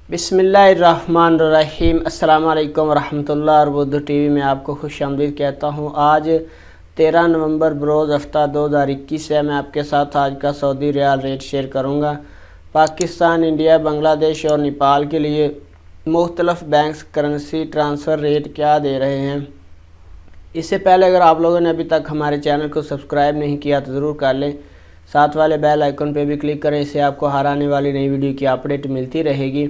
बिस्मिल्लाहिर्रहमानिर्रहीम। अस्सलाम वालेकुम रहमतुल्लाह। और बुद्ध टीवी में आपको खुशामदीद कहता हूँ। आज 13 नवंबर बरोज़ हफ्ता 2021 है। मैं आपके साथ आज का सऊदी रियाल रेट शेयर करूँगा। पाकिस्तान, इंडिया, बांग्लादेश और नेपाल के लिए मुख्तलिफ बैंक्स करेंसी ट्रांसफ़र रेट क्या दे रहे हैं। इससे पहले अगर आप लोगों ने अभी तक हमारे चैनल को सब्सक्राइब नहीं किया तो ज़रूर कर लें। साथ वाले बेल आइकन पे भी क्लिक करें, इससे आपको हर आने वाली नई वीडियो की अपडेट मिलती रहेगी।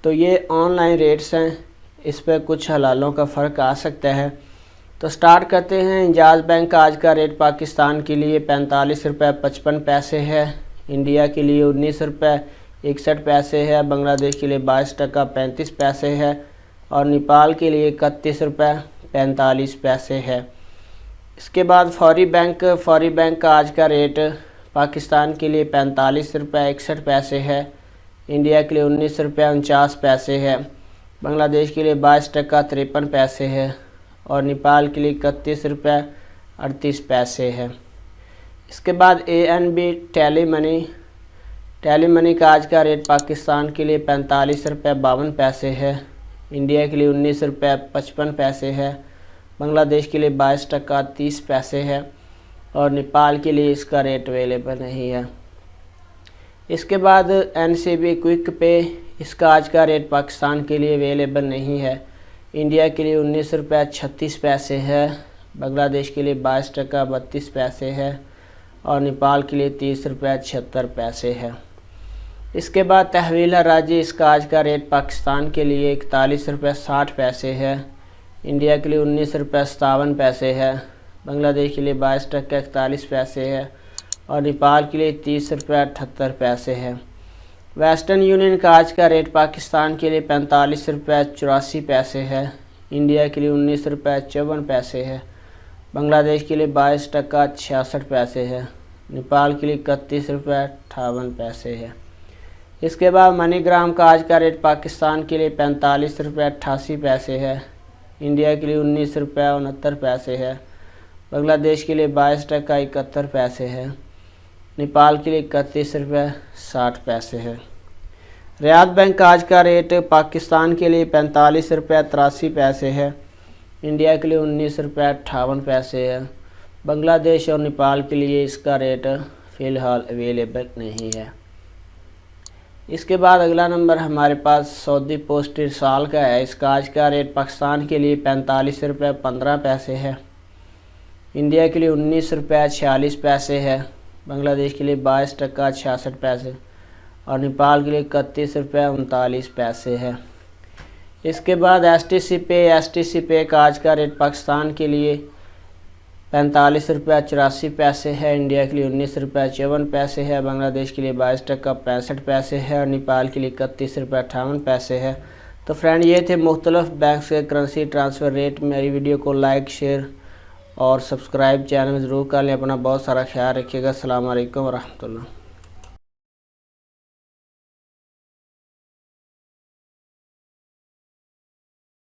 तो ये ऑनलाइन रेट्स हैं, इस पर कुछ हलालों का फ़र्क आ सकता है। तो स्टार्ट करते हैं। इंजाज़ बैंक का आज का रेट पाकिस्तान के लिए 45 रुपये 55 पैसे है, इंडिया के लिए 19 रुपये 61 पैसे है, बांग्लादेश के लिए 22 टका 35 पैसे है और नेपाल के लिए 31 रुपये 45 पैसे है। इसके बाद फौरी बैंक का आज का रेट पाकिस्तान के लिए 45 रुपये 61 पैसे है, इंडिया के लिए 19 रुपये 49 पैसे है, बांग्लादेश के लिए 22 टका 53 पैसे है और नेपाल के लिए 31 रुपये 38 पैसे है। इसके बाद ANB टेली मनी का आज का रेट पाकिस्तान के लिए 45 रुपये 52 पैसे है, इंडिया के लिए 19 रुपये 55 पैसे है, बांग्लादेश के लिए 22 टका 30 पैसे है और नेपाल के लिए इसका रेट अवेलेबल नहीं है। इसके बाद NCB क्विक पे, इसका आज का रेट पाकिस्तान के लिए अवेलेबल नहीं है, इंडिया के लिए 19 रुपये 36 पैसे है, बांग्लादेश के लिए 22 टका 32 पैसे है और नेपाल के लिए 30 रुपये 76 पैसे है। इसके बाद तहवील हराजी, इसका आज का रेट पाकिस्तान के लिए 41 रुपये 60 पैसे है, इंडिया के लिए 19 रुपये 57 पैसे है, बांग्लादेश के लिए 22 टका 41 पैसे है और नेपाल के लिए 30 रुपये 78 पैसे है। वेस्टर्न यूनियन का आज का रेट पाकिस्तान के लिए 45 रुपये 84 पैसे है, इंडिया के लिए 19 रुपये 54 पैसे है, बांग्लादेश के लिए 22 टका 66 पैसे है, नेपाल के लिए 31 रुपये 58 पैसे है। इसके बाद मनीग्राम का आज का रेट पाकिस्तान के लिए 45 रुपये 88 पैसे है, इंडिया के लिए 19 रुपये 69 पैसे है, बांग्लादेश के लिए 22 टका 71 पैसे है, नेपाल के लिए 31 रुपये 60 पैसे है। रियाद बैंक का आज का रेट पाकिस्तान के लिए 45 रुपये 83 पैसे है, इंडिया के लिए 19 रुपये 58 पैसे है, बांग्लादेश और नेपाल के लिए इसका रेट फ़िलहाल अवेलेबल नहीं है। इसके बाद अगला नंबर हमारे पास सऊदी पोस्ट इरसाल का है। इसका आज का रेट पाकिस्तान के लिए 45 रुपये 15 पैसे है, इंडिया के लिए 19 रुपये 46 पैसे है, बांग्लादेश के लिए 22 टका 66 पैसे और नेपाल के लिए 31 रुपये 39 पैसे है। इसके बाद STC पे का आज का रेट पाकिस्तान के लिए 45 रुपये 84 पैसे है, इंडिया के लिए 19 रुपये 54 पैसे है, बांग्लादेश के लिए 22 टका 65 पैसे है और नेपाल के लिए 31 रुपये 58 पैसे है। तो फ्रेंड, ये थे मुख्तलिफ बैंक्स के करेंसी ट्रांसफ़र रेट। मेरी वीडियो को लाइक, शेयर और सब्सक्राइब चैनल ज़रूर कर लें। अपना बहुत सारा ख्याल रखिएगा। अस्सलाम वालेकुम रहमतुल्लाह।